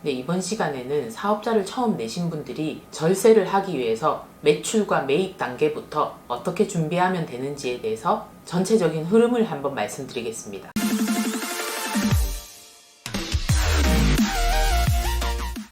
네, 이번 시간에는 사업자를 처음 내신 분들이 절세를 하기 위해서 매출과 매입 단계부터 어떻게 준비하면 되는지에 대해서 전체적인 흐름을 한번 말씀드리겠습니다.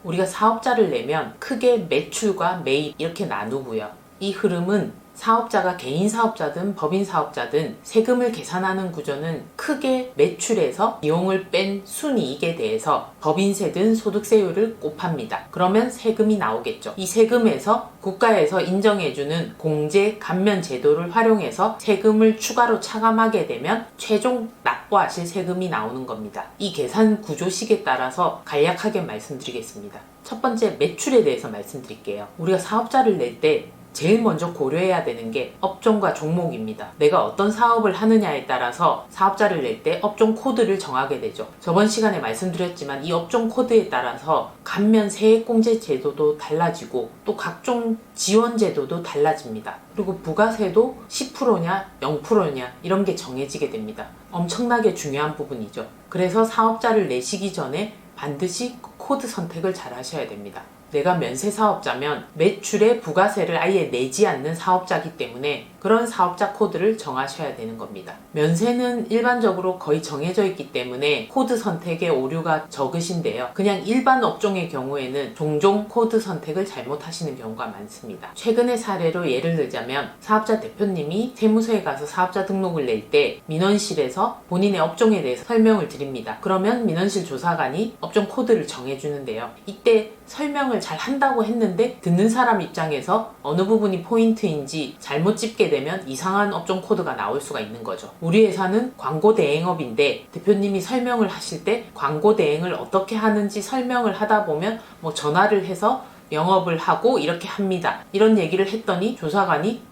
우리가 사업자를 내면 크게 매출과 매입 이렇게 나누고요. 이 흐름은 사업자가 개인 사업자든 법인 사업자든 세금을 계산하는 구조는 크게 매출에서 비용을 뺀 순이익에 대해서 법인세든 소득세율을 곱합니다. 그러면 세금이 나오겠죠. 이 세금에서 국가에서 인정해주는 공제 감면 제도를 활용해서 세금을 추가로 차감하게 되면 최종 납부하실 세금이 나오는 겁니다. 이 계산 구조식에 따라서 간략하게 말씀드리겠습니다. 첫 번째, 매출에 대해서 말씀드릴게요. 우리가 사업자를 낼 때 제일 먼저 고려해야 되는 게 업종과 종목입니다. 내가 어떤 사업을 하느냐에 따라서 사업자를 낼 때 업종 코드를 정하게 되죠. 저번 시간에 말씀드렸지만 이 업종 코드에 따라서 감면 세액공제 제도도 달라지고 또 각종 지원 제도도 달라집니다. 그리고 부가세도 10%냐 0%냐 이런 게 정해지게 됩니다. 엄청나게 중요한 부분이죠. 그래서 사업자를 내시기 전에 반드시 코드 선택을 잘 하셔야 됩니다. 내가 면세 사업자면 매출에 부가세를 아예 내지 않는 사업자이기 때문에 그런 사업자 코드를 정하셔야 되는 겁니다. 면세는 일반적으로 거의 정해져 있기 때문에 코드 선택에 오류가 적으신데요. 그냥 일반 업종의 경우에는 종종 코드 선택을 잘못하시는 경우가 많습니다. 최근의 사례로 예를 들자면 사업자 대표님이 세무서에 가서 사업자 등록을 낼 때 민원실에서 본인의 업종에 대해서 설명을 드립니다. 그러면 민원실 조사관이 업종 코드를 정해주는데요. 이때 설명을 잘 한다고 했는데 듣는 사람 입장에서 어느 부분이 포인트인지 잘못 짚게 되면 이상한 업종 코드가 나올 수가 있는 거죠. 우리 회사는 광고 대행업인데 대표님이 설명을 하실 때 광고 대행을 어떻게 하는지 설명을 하다 보면 전화를 해서 영업을 하고 이렇게 합니다. 이런 얘기를 했더니 조사관이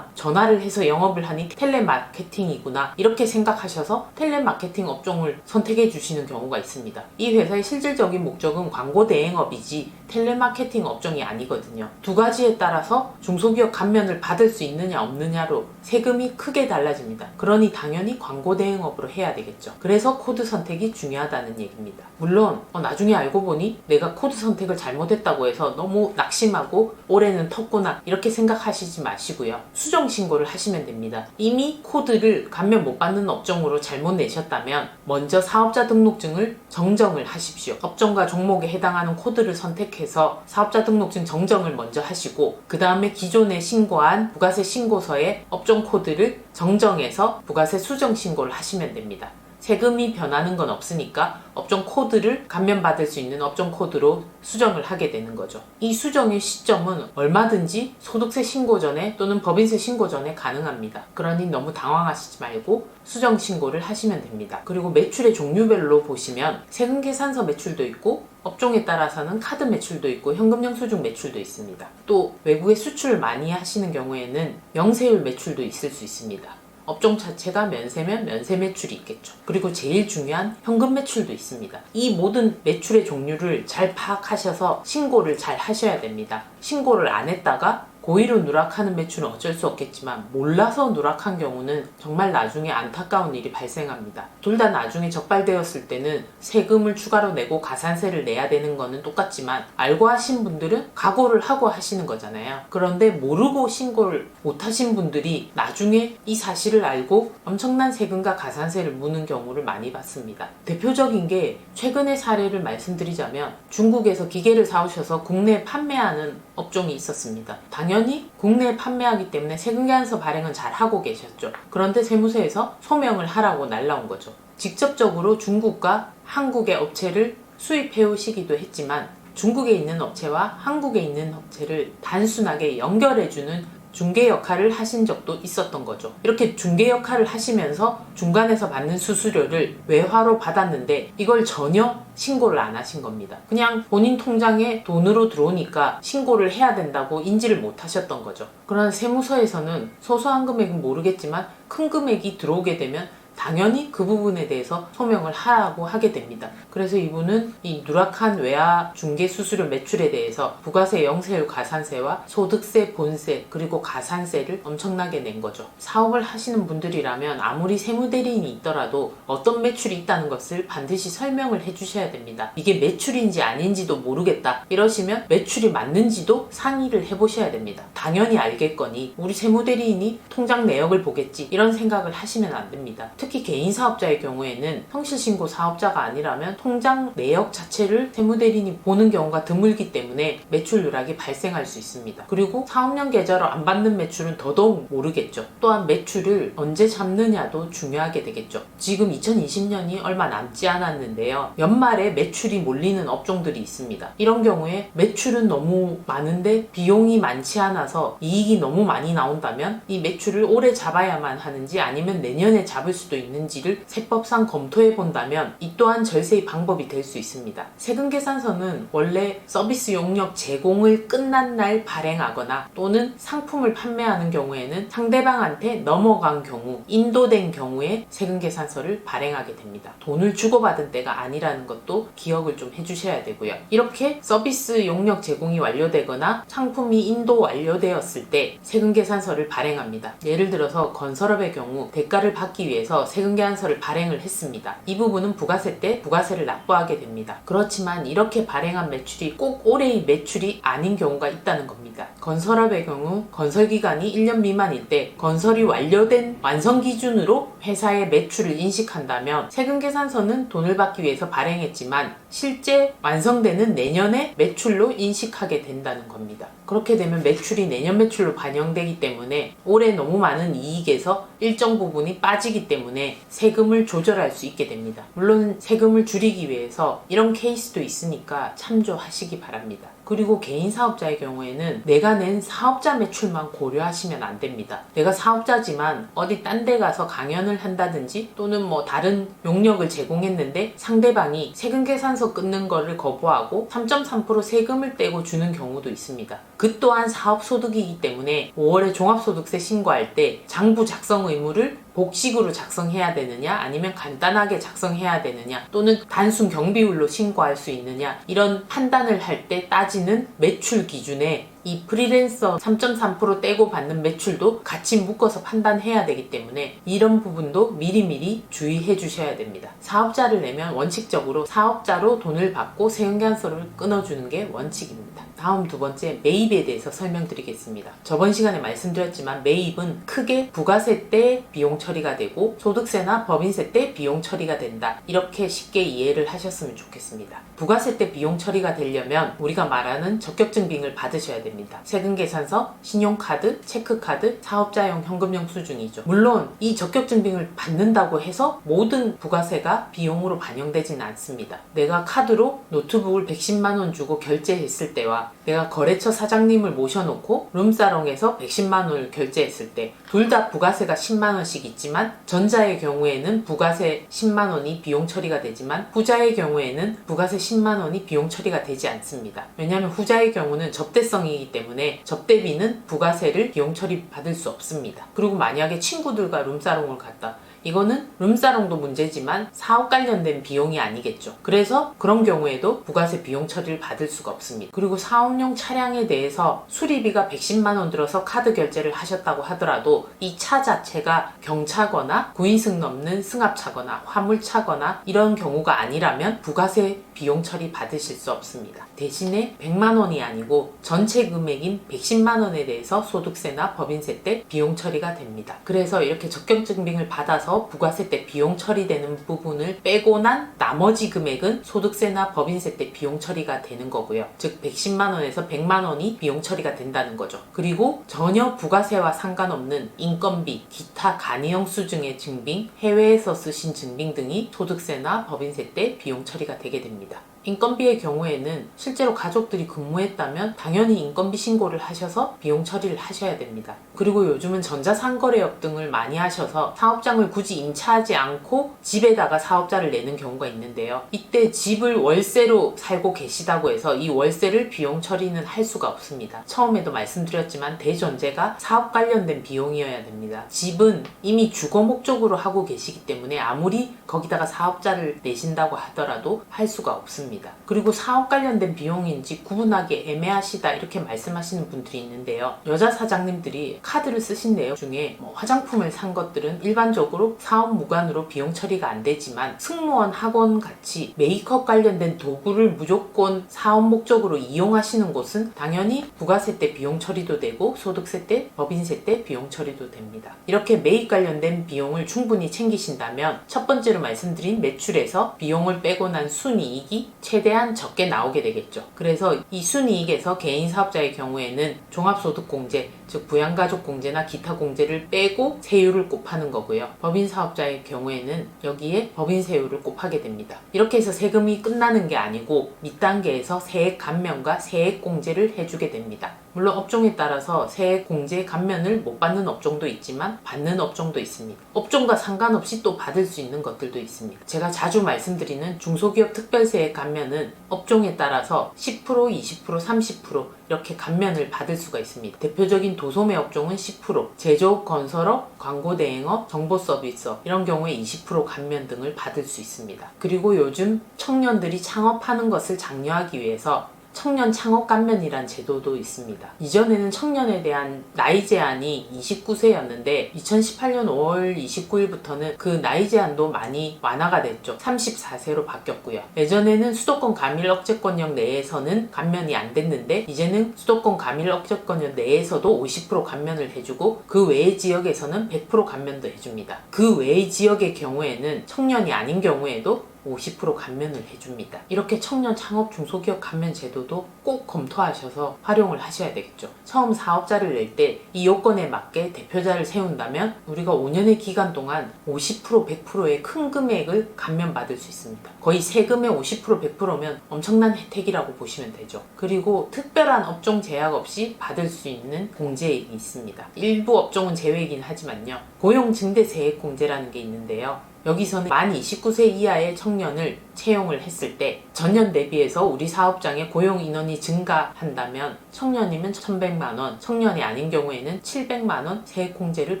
전화를 해서 영업을 하니 텔레마케팅이구나 이렇게 생각하셔서 텔레마케팅 업종을 선택해 주시는 경우가 있습니다. 이 회사의 실질적인 목적은 광고 대행업이지 텔레마케팅 업종이 아니거든요. 두 가지에 따라서 중소기업 감면을 받을 수 있느냐 없느냐로 세금이 크게 달라집니다. 그러니 당연히 광고 대행업으로 해야 되겠죠. 그래서 코드 선택이 중요하다는 얘기입니다. 물론 나중에 알고 보니 내가 코드 선택을 잘못했다고 해서 너무 낙심하고 올해는 텄구나 이렇게 생각하시지 마시고요. 수정신고를 하시면 됩니다. 이미 코드를 감면 못 받는 업종으로 잘못 내셨다면 먼저 사업자 등록증을 정정을 하십시오. 업종과 종목에 해당하는 코드를 선택해서 사업자 등록증 정정을 먼저 하시고 그 다음에 기존에 신고한 부가세 신고서에 업종 코드를 정정해서 부가세 수정 신고를 하시면 됩니다. 세금이 변하는 건 없으니까 업종 코드를 감면받을 수 있는 업종 코드로 수정을 하게 되는 거죠. 이 수정의 시점은 얼마든지 소득세 신고 전에 또는 법인세 신고 전에 가능합니다. 그러니 너무 당황하시지 말고 수정 신고를 하시면 됩니다. 그리고 매출의 종류별로 보시면 세금 계산서 매출도 있고 업종에 따라서는 카드 매출도 있고 현금 영수증 매출도 있습니다. 또 외국에 수출을 많이 하시는 경우에는 명세율 매출도 있을 수 있습니다. 업종 자체가 면세면 면세 매출이 있겠죠. 그리고 제일 중요한 현금 매출도 있습니다. 이 모든 매출의 종류를 잘 파악하셔서 신고를 잘 하셔야 됩니다. 신고를 안 했다가 고의로 누락하는 매출은 어쩔 수 없겠지만 몰라서 누락한 경우는 정말 나중에 안타까운 일이 발생합니다. 둘 다 나중에 적발되었을 때는 세금을 추가로 내고 가산세를 내야 되는 거는 똑같지만 알고 하신 분들은 각오를 하고 하시는 거잖아요. 그런데 모르고 신고를 못 하신 분들이 나중에 이 사실을 알고 엄청난 세금과 가산세를 무는 경우를 많이 봤습니다. 대표적인 게 최근의 사례를 말씀드리자면 중국에서 기계를 사오셔서 국내에 판매하는 업종이 있었습니다. 당연히 국내에 판매하기 때문에 세금계산서 발행은 잘 하고 계셨죠. 그런데 세무서에서 소명을 하라고 날라온 거죠. 직접적으로 중국과 한국의 업체를 수입해 오시기도 했지만 중국에 있는 업체와 한국에 있는 업체를 단순하게 연결해주는 중개 역할을 하신 적도 있었던 거죠. 이렇게 중개 역할을 하시면서 중간에서 받는 수수료를 외화로 받았는데 이걸 전혀 신고를 안 하신 겁니다. 그냥 본인 통장에 돈으로 들어오니까 신고를 해야 된다고 인지를 못 하셨던 거죠. 그러나 세무서에서는 소소한 금액은 모르겠지만 큰 금액이 들어오게 되면 당연히 그 부분에 대해서 소명을 하라고 하게 됩니다. 그래서 이분은 이 누락한 외화 중개 수수료 매출에 대해서 부가세 영세율 가산세와 소득세 본세 그리고 가산세를 엄청나게 낸 거죠. 사업을 하시는 분들이라면 아무리 세무대리인이 있더라도 어떤 매출이 있다는 것을 반드시 설명을 해주셔야 됩니다. 이게 매출인지 아닌지도 모르겠다 이러시면 매출이 맞는지도 상의를 해보셔야 됩니다. 당연히 알겠거니 우리 세무대리인이 통장 내역을 보겠지 이런 생각을 하시면 안 됩니다. 특히 개인 사업자의 경우에는 성실신고 사업자가 아니라면 통장 내역 자체를 세무대리인이 보는 경우가 드물기 때문에 매출 누락이 발생할 수 있습니다. 그리고 사업령 계좌로 안 받는 매출은 더더욱 모르겠죠. 또한 매출을 언제 잡느냐도 중요하게 되겠죠. 지금 2020년이 얼마 남지 않았는데요. 연말에 매출이 몰리는 업종들이 있습니다. 이런 경우에 매출은 너무 많은데 비용이 많지 않아서 이익이 너무 많이 나온다면 이 매출을 올해 잡아야만 하는지 아니면 내년에 잡을 수도 있는지를 세법상 검토해 본다면 이 또한 절세의 방법이 될 수 있습니다. 세금계산서는 원래 서비스 용역 제공을 끝난 날 발행하거나 또는 상품을 판매하는 경우에는 상대방한테 넘어간 경우, 인도된 경우에 세금계산서를 발행하게 됩니다. 돈을 주고받은 때가 아니라는 것도 기억을 좀 해주셔야 되고요. 이렇게 서비스 용역 제공이 완료되거나 상품이 인도 완료되었을 때 세금계산서를 발행합니다. 예를 들어서 건설업의 경우 대가를 받기 위해서 세금계산서를 발행을 했습니다. 이 부분은 부가세 때 부가세를 납부하게 됩니다. 그렇지만 이렇게 발행한 매출이 꼭 올해의 매출이 아닌 경우가 있다는 겁니다. 건설업의 경우 건설기간이 1년 미만일 때 건설이 완료된 완성 기준으로 회사의 매출을 인식한다면 세금계산서는 돈을 받기 위해서 발행했지만 실제 완성되는 내년의 매출로 인식하게 된다는 겁니다. 그렇게 되면 매출이 내년 매출로 반영되기 때문에 올해 너무 많은 이익에서 일정 부분이 빠지기 때문에 세금을 조절할 수 있게 됩니다. 물론 세금을 줄이기 위해서 이런 케이스도 있으니까 참조하시기 바랍니다. 그리고 개인 사업자의 경우에는 내가 낸 사업자 매출만 고려하시면 안 됩니다. 내가 사업자지만 어디 딴 데 가서 강연을 한다든지 또는 뭐 다른 용역을 제공했는데 상대방이 세금계산서 끊는 거를 거부하고 3.3% 세금을 떼고 주는 경우도 있습니다. 그 또한 사업소득이기 때문에 5월에 종합소득세 신고할 때 장부 작성 의무를 복식으로 작성해야 되느냐 아니면 간단하게 작성해야 되느냐 또는 단순 경비율로 신고할 수 있느냐 이런 판단을 할 때 따지는 매출 기준에 이 프리랜서 3.3% 떼고 받는 매출도 같이 묶어서 판단해야 되기 때문에 이런 부분도 미리미리 주의해 주셔야 됩니다. 사업자를 내면 원칙적으로 사업자로 돈을 받고 세금계산서를 끊어주는 게 원칙입니다. 다음 두 번째 매입에 대해서 설명드리겠습니다. 저번 시간에 말씀드렸지만 매입은 크게 부가세 때 비용 처리가 되고 소득세나 법인세 때 비용 처리가 된다. 이렇게 쉽게 이해를 하셨으면 좋겠습니다. 부가세 때 비용 처리가 되려면 우리가 말하는 적격증빙을 받으셔야 됩니다. 세금계산서, 신용카드, 체크카드, 사업자용 현금용 수중이죠. 물론 이 적격증빙을 받는다고 해서 모든 부가세가 비용으로 반영되지는 않습니다. 내가 카드로 노트북을 110만 원 주고 결제했을 때와 내가 거래처 사장님을 모셔놓고 룸사롱에서 110만 원을 결제했을 때 둘 다 부가세가 10만 원씩 있지만 전자의 경우에는 부가세 10만 원이 비용 처리가 되지만 후자의 경우에는 부가세 10만 원이 비용 처리가 되지 않습니다. 왜냐하면 후자의 경우는 접대성이기 때문에 접대비는 부가세를 비용 처리 받을 수 없습니다. 그리고 만약에 친구들과 룸사롱을 갔다 이거는 룸사롱도 문제지만 사업 관련된 비용이 아니겠죠. 그래서 그런 경우에도 부가세 비용 처리를 받을 수가 없습니다. 그리고 사업용 차량에 대해서 수리비가 110만 원 들어서 카드 결제를 하셨다고 하더라도 이 차 자체가 경차거나 9인승 넘는 승합차거나 화물차거나 이런 경우가 아니라면 부가세 비용 처리 받으실 수 없습니다. 대신에 100만 원이 아니고 전체 금액인 110만 원에 대해서 소득세나 법인세 때 비용 처리가 됩니다. 그래서 이렇게 적격증빙을 받아서 부가세 때 비용 처리되는 부분을 빼고 난 나머지 금액은 소득세나 법인세 때 비용 처리가 되는 거고요. 즉 110만 원에서 100만 원이 비용 처리가 된다는 거죠. 그리고 전혀 부가세와 상관없는 인건비, 기타 간이형 수증의 증빙, 해외에서 쓰신 증빙 등이 소득세나 법인세 때 비용 처리가 되게 됩니다. 인건비의 경우에는 실제로 가족들이 근무했다면 당연히 인건비 신고를 하셔서 비용 처리를 하셔야 됩니다. 그리고 요즘은 전자상거래업 등을 많이 하셔서 사업장을 굳이 임차하지 않고 집에다가 사업자를 내는 경우가 있는데요. 이때 집을 월세로 살고 계시다고 해서 이 월세를 비용 처리는 할 수가 없습니다. 처음에도 말씀드렸지만 대전제가 사업 관련된 비용이어야 됩니다. 집은 이미 주거 목적으로 하고 계시기 때문에 아무리 거기다가 사업자를 내신다고 하더라도 할 수가 없습니다. 그리고 사업 관련된 비용인지 구분하기 애매하시다 이렇게 말씀하시는 분들이 있는데요. 여자 사장님들이 카드를 쓰신 내용 중에 화장품을 산 것들은 일반적으로 사업 무관으로 비용 처리가 안 되지만 승무원 학원 같이 메이크업 관련된 도구를 무조건 사업 목적으로 이용하시는 곳은 당연히 부가세 때 비용 처리도 되고 소득세 때 법인세 때 비용 처리도 됩니다. 이렇게 매입 관련된 비용을 충분히 챙기신다면 첫 번째로 말씀드린 매출에서 비용을 빼고 난 순이익이 최대한 적게 나오게 되겠죠. 그래서 이 순이익에서 개인 사업자의 경우에는 종합소득공제, 즉 부양가족공제나 기타 공제를 빼고 세율을 곱하는 거고요. 법인 사업자의 경우에는 여기에 법인세율을 곱하게 됩니다. 이렇게 해서 세금이 끝나는 게 아니고 밑단계에서 세액 감면과 세액 공제를 해주게 됩니다. 물론 업종에 따라서 세액 공제 감면을 못 받는 업종도 있지만 받는 업종도 있습니다. 업종과 상관없이 또 받을 수 있는 것들도 있습니다. 제가 자주 말씀드리는 중소기업 특별세액 감면은 업종에 따라서 10%, 20%, 30% 이렇게 감면을 받을 수가 있습니다. 대표적인 도소매 업종은 10%, 제조업, 건설업, 광고 대행업, 정보 서비스업 이런 경우에 20% 감면 등을 받을 수 있습니다. 그리고 요즘 청년들이 창업하는 것을 장려하기 위해서 청년 창업 감면이란 제도도 있습니다. 이전에는 청년에 대한 나이 제한이 29세였는데 2018년 5월 29일부터는 그 나이 제한도 많이 완화가 됐죠. 34세로 바뀌었고요. 예전에는 수도권 가밀 억제권역 내에서는 감면이 안 됐는데 이제는 수도권 가밀 억제권역 내에서도 50% 감면을 해주고 그 외의 지역에서는 100% 감면도 해줍니다. 그 외의 지역의 경우에는 청년이 아닌 경우에도 50% 감면을 해줍니다. 이렇게 청년 창업 중소기업 감면 제도도 꼭 검토하셔서 활용을 하셔야 되겠죠. 처음 사업자를 낼 때 이 요건에 맞게 대표자를 세운다면 우리가 5년의 기간 동안 50% 100%의 큰 금액을 감면받을 수 있습니다. 거의 세금의 50% 100%면 엄청난 혜택이라고 보시면 되죠. 그리고 특별한 업종 제약 없이 받을 수 있는 공제액이 있습니다. 일부 업종은 제외이긴 하지만요. 고용증대세액 공제라는 게 있는데요. 여기서는 만 29세 이하의 청년을 채용을 했을 때 전년 대비해서 우리 사업장의 고용 인원이 증가한다면 청년이면 1,100만원, 청년이 아닌 경우에는 700만원 세액공제를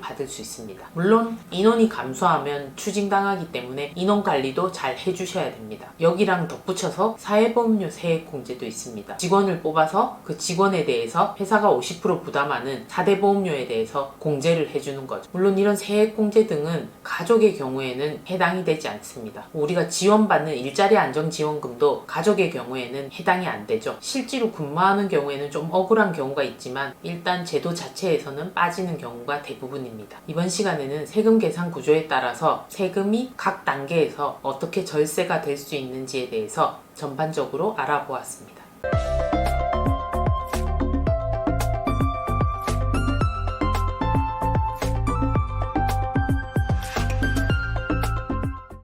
받을 수 있습니다. 물론 인원이 감소하면 추징당하기 때문에 인원관리도 잘 해주셔야 됩니다. 여기랑 덧붙여서 사회보험료 세액공제도 있습니다. 직원을 뽑아서 그 직원에 대해서 회사가 50% 부담하는 4대 보험료에 대해서 공제를 해주는 거죠. 물론 이런 세액공제 등은 가족의 경우에는 해당이 되지 않습니다. 우리가 지원받는 일자리 안정지원금도 가족의 경우에는 해당이 안 되죠. 실제로 근무하는 경우에는 좀 억울한 경우가 있지만 일단 제도 자체에서는 빠지는 경우가 대부분입니다. 이번 시간에는 세금 계산 구조에 따라서 세금이 각 단계에서 어떻게 절세가 될 수 있는지에 대해서 전반적으로 알아보았습니다.